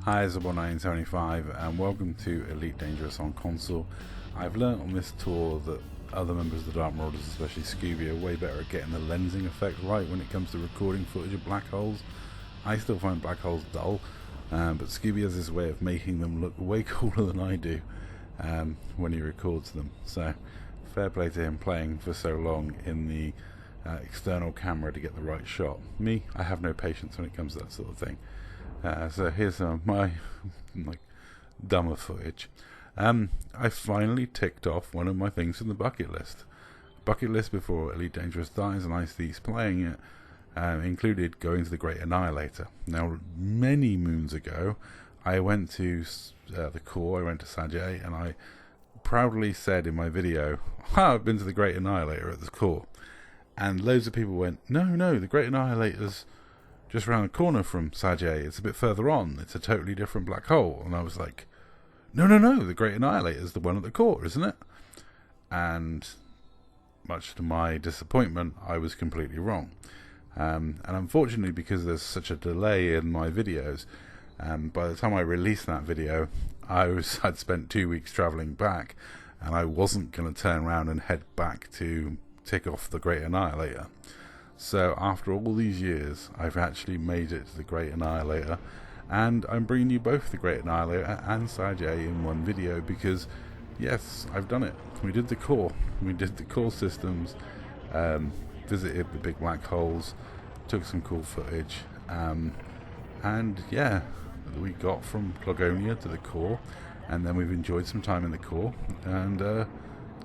Hi, it's 1975 and welcome to Elite Dangerous on console. I've learnt on this tour that other members of the Dark Marauders, especially Scooby, are way better at getting the lensing effect right when it comes to recording footage of black holes. I still find black holes dull, but Scooby has this way of making them look way cooler than I do when he records them. So fair play to him playing for so long in the external camera to get the right shot. Me, I have no patience when it comes to that sort of thing. So here's some of my dumber footage. I finally ticked off one of my things from the bucket list. Bucket list before Elite Dangerous dies and I cease playing it included going to the Great Annihilator. Now, many moons ago, I went to the core, I went to Sajay, and I proudly said in my video, I've been to the Great Annihilator at the core. And loads of people went, no, the Great Annihilator's just around the corner from Sajay. It's a bit further on. It's a totally different black hole. And I was like, no, the Great Annihilator is the one at the core, isn't it? And much to my disappointment, I was completely wrong. And unfortunately, because there's such a delay in my videos, by the time I released that video, I'd spent 2 weeks travelling back, and I wasn't going to turn around and head back to tick off the Great Annihilator. So after all these years, I've actually made it to the Great Annihilator, and I'm bringing you both the Great Annihilator and Sajay in one video because, yes, I've done it. We did the core. We did the core systems, visited the big black holes, took some cool footage, and yeah, we got from Clogonia to the core, and then we've enjoyed some time in the core, and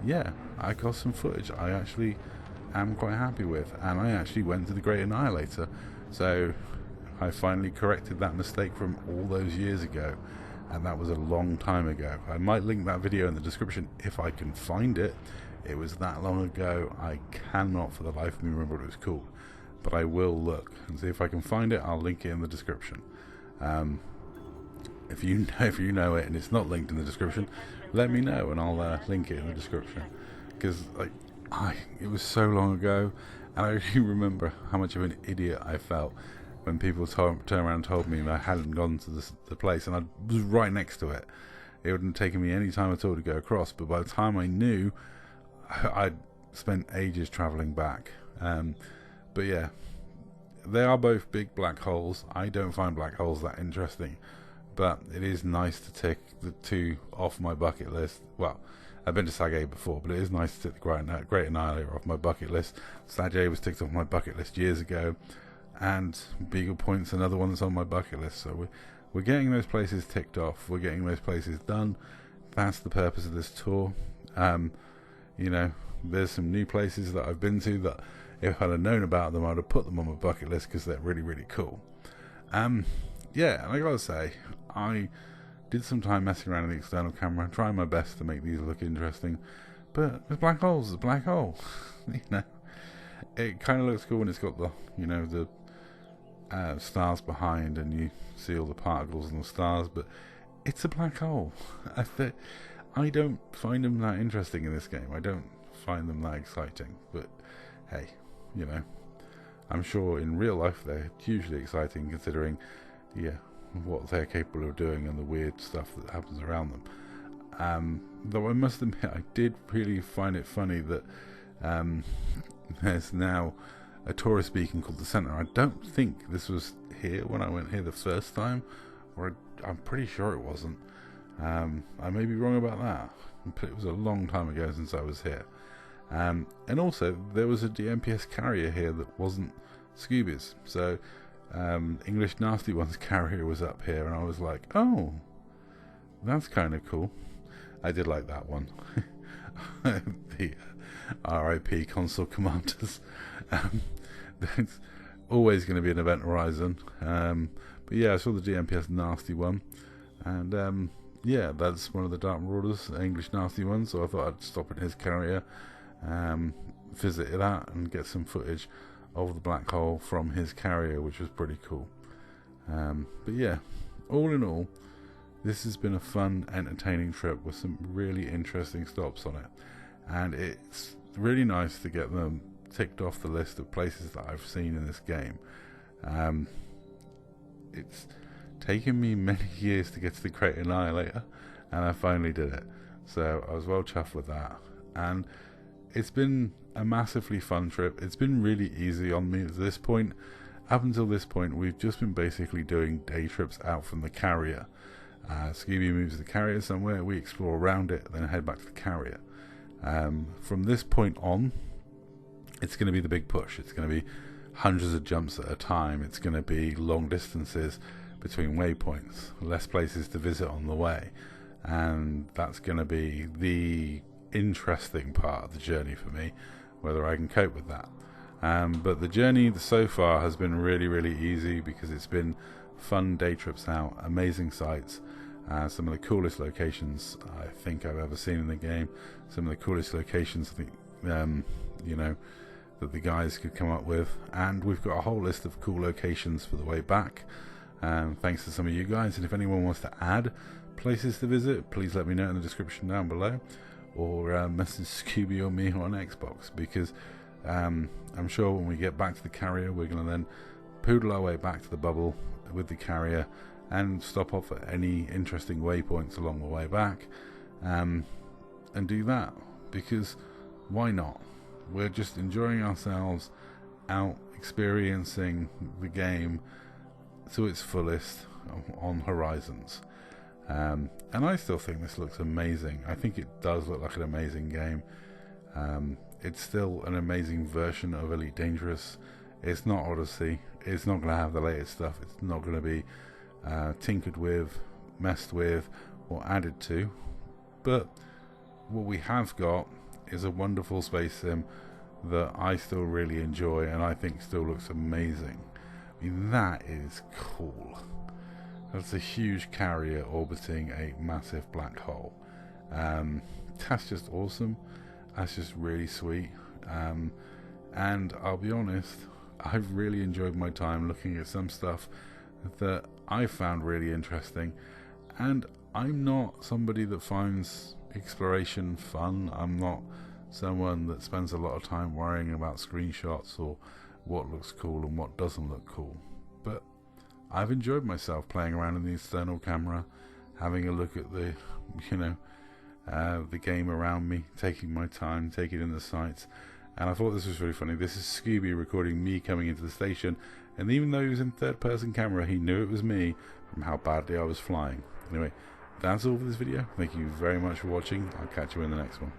yeah, I got some footage I actually am quite happy with, and I actually went to the Great Annihilator, so I finally corrected that mistake from all those years ago, and that was a long time ago. I might link that video in the description if I can find it. It was that long ago, I cannot for the life of me remember what it was called, but I will look and see if I can find it. I'll link it in the description. If you know it and it's not linked in the description, let me know and I'll link it in the description, because it was so long ago, and I really remember how much of an idiot I felt when people turned around and told me I hadn't gone to the place, and I was right next to it. It wouldn't have taken me any time at all to go across, but by the time I knew, I'd spent ages travelling back. But yeah, they are both big black holes. I don't find black holes that interesting, but it is nice to tick the two off my bucket list. Well, I've been to Sajay before, but it is nice to tick the Great Annihilator off my bucket list. Sajay was ticked off my bucket list years ago, and Beagle Point's another one that's on my bucket list. So we're getting those places ticked off. We're getting those places done. That's the purpose of this tour. There's some new places that I've been to that if I'd have known about them, I'd have put them on my bucket list because they're really, really cool. Yeah, and I gotta say, I did some time messing around in the external camera, trying my best to make these look interesting, but the black hole's a black hole. It kind of looks cool when it's got the stars behind and you see all the particles and the stars, but it's a black hole. I don't find them that interesting in this game. I don't find them that exciting, but hey, I'm sure in real life they're hugely exciting considering what they're capable of doing and the weird stuff that happens around them. Though I must admit, I did really find it funny that there's now a tourist beacon called the Centre. I don't think this was here when I went here the first time, or I'm pretty sure it wasn't. I may be wrong about that, but it was a long time ago since I was here. And also there was a DMPS carrier here that wasn't Scooby's, so English Nasty One's carrier was up here, and I was like, oh, that's kind of cool. I did like that one. The RIP console commanders. There's always going to be an event horizon, but yeah, I saw the DMPS Nasty One, and yeah, that's one of the Dark Marauders, English Nasty One, so I thought I'd stop in his carrier, visit that and get some footage of the black hole from his carrier, which was pretty cool. But yeah, all in all, this has been a fun, entertaining trip with some really interesting stops on it, and it's really nice to get them ticked off the list of places that I've seen in this game. It's taken me many years to get to the Great Annihilator, and I finally did it. So I was well chuffed with that, and it's been a massively fun trip. It's been really easy on me at this point. Up until this point, we've just been basically doing day trips out from the carrier. Scooby moves the carrier somewhere, we explore around it, then head back to the carrier. From this point on, it's going to be the big push. It's going to be hundreds of jumps at a time. It's going to be long distances between waypoints, less places to visit on the way, and that's going to be the interesting part of the journey for me, whether I can cope with that. But the journey so far has been really, really easy because it's been fun day trips out, amazing sights, some of the coolest locations I think I've ever seen in the game, some of the coolest locations I think that the guys could come up with, and we've got a whole list of cool locations for the way back, thanks to some of you guys. And if anyone wants to add places to visit, please let me know in the description down below, or message Scooby or me on Xbox, because I'm sure when we get back to the carrier, we're going to then poodle our way back to the bubble with the carrier and stop off at any interesting waypoints along the way back, and do that, because why not? We're just enjoying ourselves out, experiencing the game to its fullest on Horizons. And I still think this looks amazing. I think it does look like an amazing game. It's still an amazing version of Elite Dangerous. It's not Odyssey. It's not going to have the latest stuff. It's not going to be tinkered with, messed with, or added to. But what we have got is a wonderful space sim that I still really enjoy, and I think still looks amazing. I mean, that is cool. That's a huge carrier orbiting a massive black hole. That's just awesome. That's just really sweet. And I'll be honest, I've really enjoyed my time looking at some stuff that I found really interesting. And I'm not somebody that finds exploration fun. I'm not someone that spends a lot of time worrying about screenshots or what looks cool and what doesn't look cool. But I've enjoyed myself playing around in the external camera, having a look at the game around me, taking my time, taking in the sights, and I thought this was really funny. This is Scooby recording me coming into the station, and even though he was in third person camera, he knew it was me from how badly I was flying. Anyway, that's all for this video. Thank you very much for watching. I'll catch you in the next one.